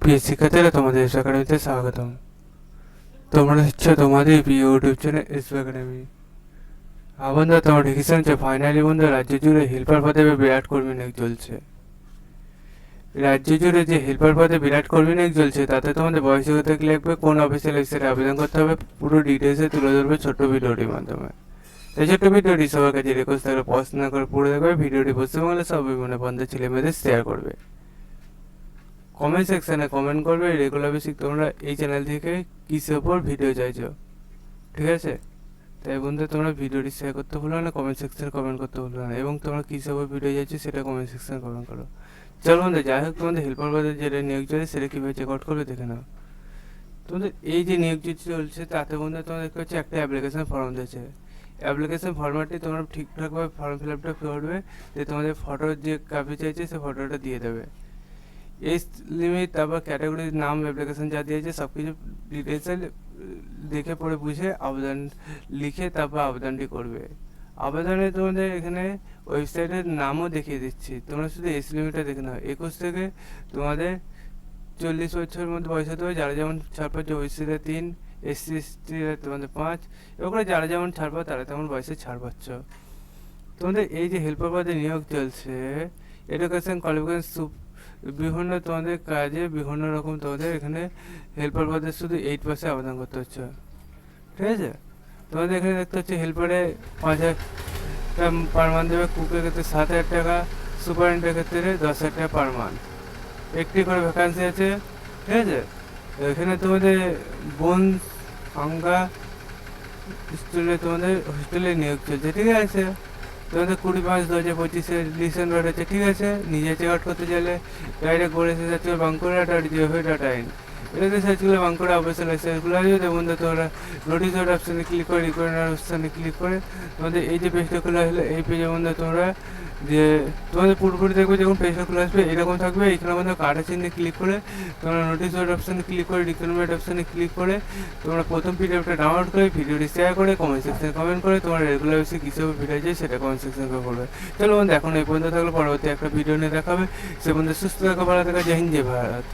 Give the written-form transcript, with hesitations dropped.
প্রিয় শিক্ষার্থীরা, তোমাদের এস একাডেমিতে স্বাগতম। তোমরা হচ্ছে তোমাদের প্রিয় ইউটিউব চ্যানেল এস একাডেমি। বন্ধুরা, তোমরা ঠিকই শুনছো, ফাইনালি বন্ধু রাজ্য জুড়ে হেল্পার পদে বিরাট কর্মী নিয়োগ চলছে। রাজ্য জুড়ে যে হেল্পার পদে বিরাট কর্মী নিয়োগ চলছে, তাতে তোমাদের বয়সগত লিখবে, কোন অফিসিয়াল ওয়েবসাইটে আবেদন করতে হবে, পুরো ডিটেলসে তুলে ধরবে ছোট্ট ভিডিওটির মাধ্যমে। এই ছোট্ট ভিডিওটি সবার কাছে রিকোয়েস্ট থাকলে পছন্দ করে পুরো দেখবে। ভিডিওটি পশ্চিমবঙ্গের সব বিভিন্ন বন্ধের ছেলে মেয়েদের শেয়ার করবে। কমেন্ট সেকশানে কমেন্ট করবে রেগুলার বেসিক তোমরা এই চ্যানেল থেকে কিসের ওপর ভিডিও চাইছো, ঠিক আছে? তাই বন্ধু, তোমরা ভিডিওটি শেয়ার করতে ভুলো না, কমেন্ট সেকশানে কমেন্ট করতে ভুলো না, এবং তোমরা কিসের ওপর ভিডিও চাইছো সেটা কমেন্ট সেকশানে কমেন্ট করো। চলো বন্ধু, যাই হোক, তোমাদের হেল্পার পদে যেটা নিয়োগ চলছে সেটা কীভাবে চেক আউট করবে দেখে নাও। তোমাদের এই যে নিয়োগ চলছে, তাতে বন্ধু তোমাদের হচ্ছে একটা অ্যাপ্লিকেশন ফর্ম দিয়েছে। অ্যাপ্লিকেশন ফর্ম্যাটটি তোমরা ঠিকঠাকভাবে ফর্ম ফিল আপটা করবে, যে তোমাদের ফটোর যে কপি চাইছে সে ফটোটা দিয়ে দেবে। এজ লিমিট, তারপর ক্যাটাগরির নাম, অ্যাপ্লিকেশন যা দিয়েছে সব কিছু ডিটেলসে দেখে পড়ে বুঝে আবেদন লিখে তারপর আবেদনটি করবে। আবেদনে তোমাদের এখানে ওয়েবসাইটের নামও দেখিয়ে দিচ্ছি, তোমরা শুধু এজ লিমিটটা দেখে নাও। 21 থেকে তোমাদের 40 বছরের মধ্যে বয়স হতে হবে, যারা যেমন ছাড় পাচ্ছে। ওবিসিতে 3, এসসি এসটিরা তোমাদের 5, এবার যারা যেমন ছাড় পাও তারা তেমন বয়সে ছাড় পাচ্ছ। তোমাদের এই যে হেল্পার পদে নিয়োগ চলছে, এডুকেশন কোয়ালিফিকেশন বিভিন্ন তোমাদের কাজে বিভিন্ন রকম তোমাদের এখানে হেল্পার পদে শুধু 8 আবেদন করতে হচ্ছে, ঠিক আছে? তোমাদের এখানে দেখতে হচ্ছে হেল্পারে 5,000 টাকা পার মান্থ দেবে, কুকের ক্ষেত্রে 7,000 টাকা, সুপারিনটেন্ডেন্টের ক্ষেত্রে 10,000 টাকা পার মান্থ। একটি করে ভ্যাকান্সি আছে, ঠিক আছে? এখানে তোমাদের বোন সংজ্ঞা স্কুলে তোমাদের হোস্টেলে নিয়োগ চলছে, ঠিক আছে? তোমাদের 20/5/2025 লিসেন রোড আছে, ঠিক আছে? নিজে চেক আউট করতে চাইলে ডাইরেক্ট করে সার্চ করে bankura.gov.in, এটাতে সার্চ করলে বাঁকুড়া অফিসিয়াল ওয়েবসাইটগুলো আসবে। তো বন্ধু, তোমরা নোটিশ বোর্ড অপশানে ক্লিক করে রিকোয়ার্ড অপশানে ক্লিক করে তোমাদের এই যে পেজটা খোলা হলো, এই পেজের মধ্যে তোমরা যে তোমাদের পুরোপুরি দেখবে যখন পেজটা খোলা আসবে এরকম থাকবে। এখানে আমাদের কার্ডের চিহ্নে ক্লিক করে তোমরা নোটিশ বোর্ড অপশানে ক্লিক করে রিকোয়ারমেন্ট অপশানে ক্লিক করে তোমরা প্রথম পিডিএফটা ডাউনলোড করে ভিডিওটি শেয়ার করে কমেন্ট সেকশনে কমেন্ট করে তোমার রেগুলার বেসিক কিসের ভিডিও যায় সেটা কমেন্ট সেকশনে করবে। চলো বন্ধু, এখন এই পর্যন্ত থাকলে পরবর্তী একটা ভিডিও নিয়ে দেখাবে। সে বন্ধু সুস্থ থাকো, ভালো থাকো, জয় হিন্দ, জয় ভারত।